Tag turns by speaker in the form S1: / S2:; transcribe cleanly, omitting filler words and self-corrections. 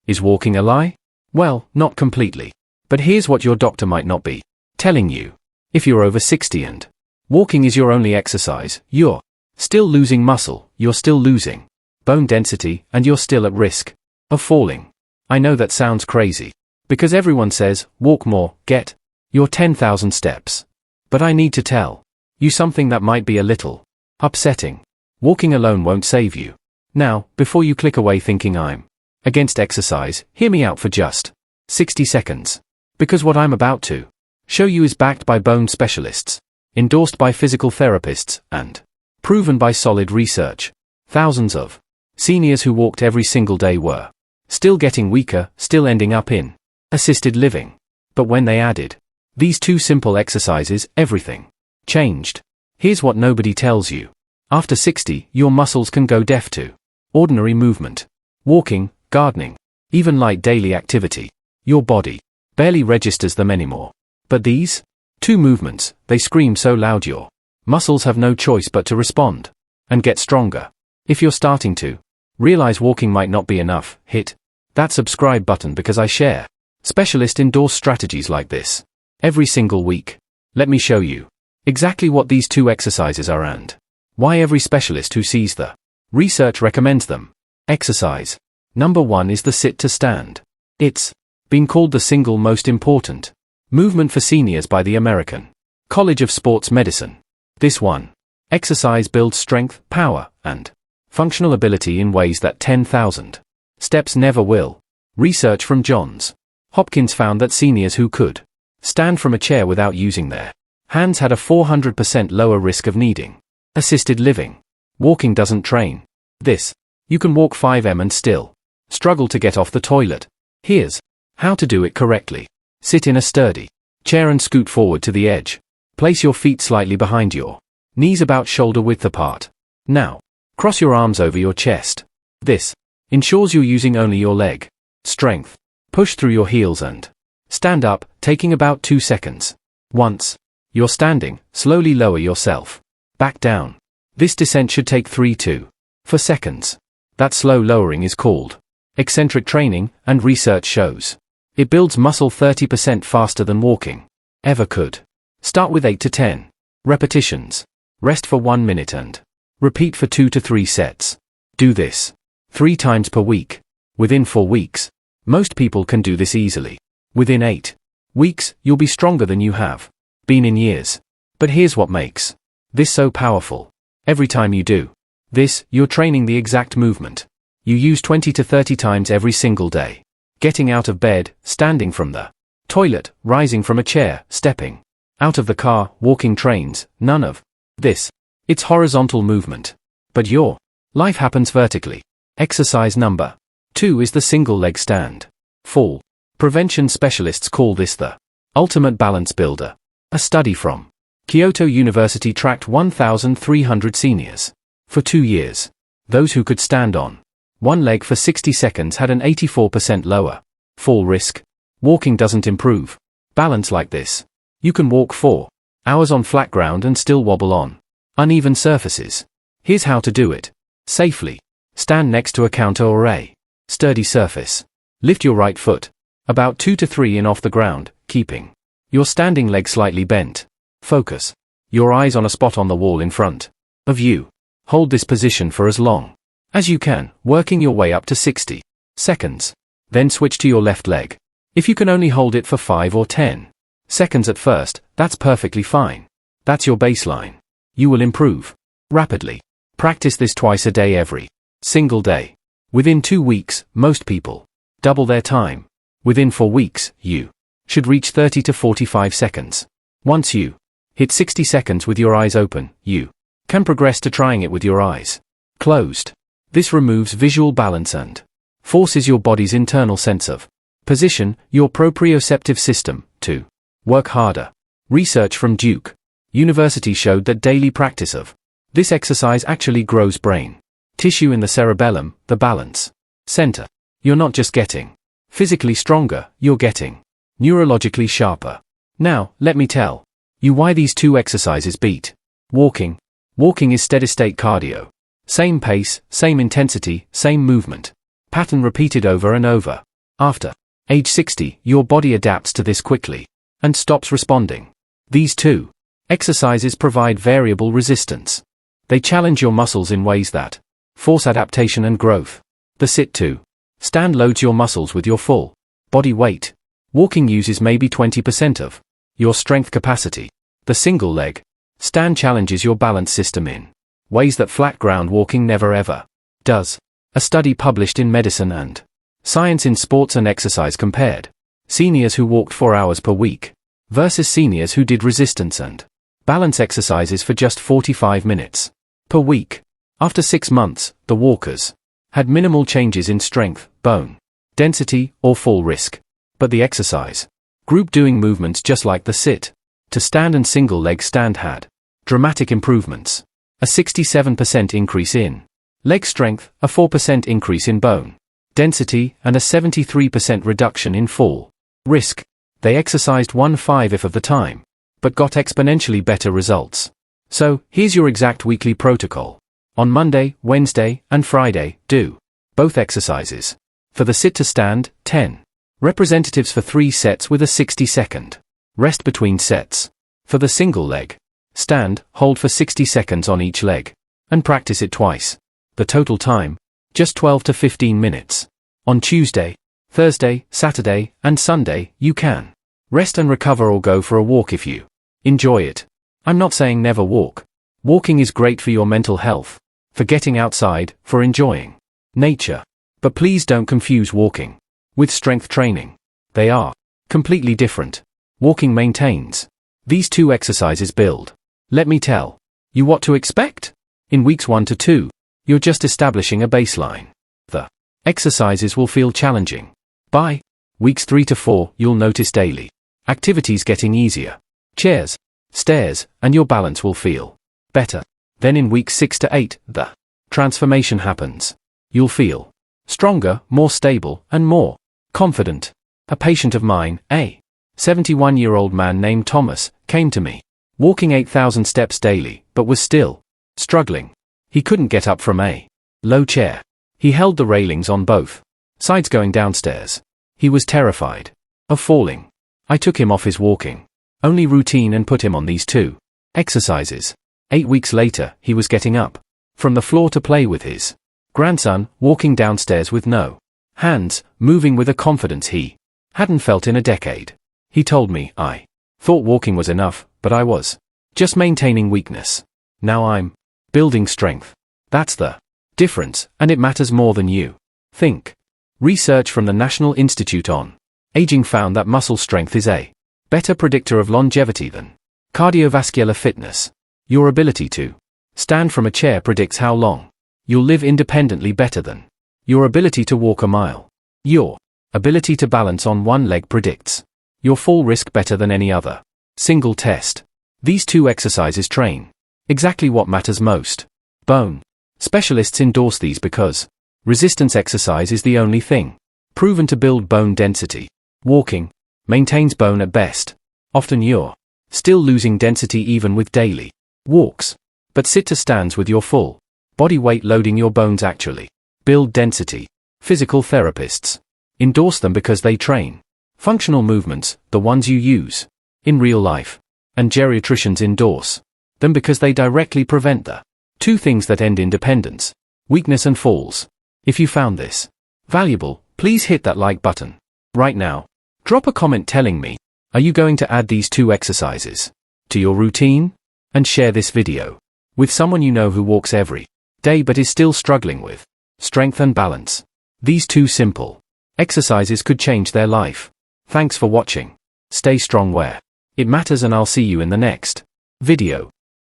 S1: Is walking a lie? Well, not completely. But here's what your doctor might not be telling you. If you're over 60 and walking is your only exercise, you're still losing muscle, you're still losing bone density, and you're still at risk of falling. I know that sounds crazy. Because everyone says, walk more, get your 10,000 steps. But I need to tell you something that might be a little upsetting. Walking alone won't save you. Now, before you click away thinking I'm against exercise, hear me out for just 60 seconds. Because what I'm about to show you is backed by bone specialists, endorsed by physical therapists, and proven by solid research. Thousands of seniors who walked every single day were still getting weaker, still ending up in assisted living. But when they added these two simple exercises, everything changed. Here's what nobody tells you. After 60, your muscles can go deaf to ordinary movement. Walking, gardening, even light daily activity. Your body barely registers them anymore. But these two movements, they scream so loud your muscles have no choice but to respond and get stronger. If you're starting to realize walking might not be enough, hit that subscribe button because I share specialist endorsed strategies like this every single week. Let me show you exactly what these two exercises are and why every specialist who sees the research recommends them. Exercise number 1 is the sit to stand. It's been called the single most important movement for seniors by the American College of Sports Medicine. This one exercise builds strength, power, and functional ability in ways that 10,000 steps never will. Research from Johns Hopkins found that seniors who could stand from a chair without using their hands had a 400% lower risk of needing assisted living. Walking doesn't train this. You can walk 5 and still struggle to get off the toilet. Here's how to do it correctly. Sit in a sturdy chair and scoot forward to the edge. Place your feet slightly behind your knees, about shoulder width apart. Now, cross your arms over your chest. This ensures you're using only your leg strength. Push through your heels and stand up, taking about 2 seconds. Once you're standing, slowly lower yourself back down. This descent should take 3 to 4 seconds. That slow lowering is called eccentric training, and research shows it builds muscle 30% faster than walking ever could. Start with 8 to 10 repetitions. Rest for 1 minute and repeat for 2 to 3 sets. Do this 3 times per week. Within 4 weeks, most people can do this easily. Within 8 weeks, you'll be stronger than you have been in years. But here's what makes this so powerful. Every time you do this, you're training the exact movement you use 20 to 30 times every single day. Getting out of bed, standing from the toilet, rising from a chair, stepping out of the car, walking trains, none of this. It's horizontal movement. But your life happens vertically. Exercise number 2 is the single leg stand. Fall prevention specialists call this the ultimate balance builder. A study from Kyoto University tracked 1,300 seniors for 2 years. Those who could stand on one leg for 60 seconds had an 84% lower fall risk. Walking doesn't improve balance like this. You can walk 4 hours on flat ground and still wobble on uneven surfaces. Here's how to do it safely. Stand next to a counter or a sturdy surface. Lift your right foot about 2 to 3 in off the ground, keeping your standing leg slightly bent. Focus your eyes on a spot on the wall in front of you. Hold this position for as long as you can, working your way up to 60 seconds. Then switch to your left leg. If you can only hold it for 5 or 10 seconds at first, that's perfectly fine. That's your baseline. You will improve rapidly. Practice this twice a day every single day. Within 2 weeks, most people double their time. Within 4 weeks, you should reach 30 to 45 seconds. Once you hit 60 seconds with your eyes open, you can progress to trying it with your eyes closed. This removes visual balance and forces your body's internal sense of position, your proprioceptive system, to work harder. Research from Duke University showed that daily practice of this exercise actually grows brain tissue in the cerebellum, the balance center. You're not just getting physically stronger, you're getting neurologically sharper. Now, let me tell you why these two exercises beat walking. Walking is steady-state cardio. Same pace, same intensity, same movement pattern repeated over and over. After age 60, your body adapts to this quickly and stops responding. These two exercises provide variable resistance. They challenge your muscles in ways that force adaptation and growth. The sit to stand loads your muscles with your full body weight. Walking uses maybe 20% of your strength capacity. The single leg stand challenges your balance system in ways that flat ground walking never ever does. A study published in Medicine and Science in Sports and Exercise compared seniors who walked 4 hours per week versus seniors who did resistance and balance exercises for just 45 minutes per week. After 6 months, the walkers had minimal changes in strength, bone density, or fall risk. But the exercise group doing movements just like the sit to stand and single leg stand had dramatic improvements. A 67% increase in leg strength, a 4% increase in bone density, and a 73% reduction in fall risk. They exercised 1/5 of the time, but got exponentially better results. So, here's your exact weekly protocol. On Monday, Wednesday, and Friday, do both exercises. For the sit to stand, 10 representatives for 3 sets with a 60-second rest between sets. For the single leg stand, hold for 60 seconds on each leg, and practice it twice. The total time, just 12 to 15 minutes. On Tuesday, Thursday, Saturday, and Sunday, you can rest and recover or go for a walk if you enjoy it. I'm not saying never walk. Walking is great for your mental health, for getting outside, for enjoying nature. But please don't confuse walking with strength training. They are completely different. Walking maintains. These two exercises build. Let me tell you what to expect. In weeks 1 to 2, you're just establishing a baseline. The exercises will feel challenging. By weeks 3 to 4, you'll notice daily activities getting easier. Chairs, stairs, and your balance will feel better. Then in weeks 6 to 8, the transformation happens. You'll feel stronger, more stable, and more confident. A patient of mine, a 71-year-old man named Thomas, came to me, walking 8,000 steps daily, but was still struggling. He couldn't get up from a low chair. He held the railings on both sides going downstairs. He was terrified of falling. I took him off his walking only routine and put him on these two exercises. 8 weeks later, he was getting up from the floor to play with his grandson, walking downstairs with no hands, moving with a confidence he hadn't felt in a decade. He told me, I thought walking was enough, but I was just maintaining weakness. Now I'm building strength. That's the difference, and it matters more than you think. Research from the National Institute on Aging found that muscle strength is a better predictor of longevity than cardiovascular fitness. Your ability to stand from a chair predicts how long you'll live independently better than your ability to walk a mile. Your ability to balance on one leg predicts your fall risk better than any other single test. These two exercises train exactly what matters most. Bone specialists endorse these because resistance exercise is the only thing proven to build bone density. Walking maintains bone at best. Often you're still losing density even with daily walks. But sit to stands with your full body weight loading your bones actually build density. Physical therapists endorse them because they train functional movements, the ones you use in real life. And geriatricians endorse them because they directly prevent the two things that end independence: weakness and falls. If you found this valuable, please hit that like button right now. Drop a comment telling me, are you going to add these two exercises to your routine? And share this video with someone you know who walks every day but is still struggling with strength and balance. These two simple exercises could change their life. Thanks for watching. Stay strong where it matters, and I'll see you in the next video.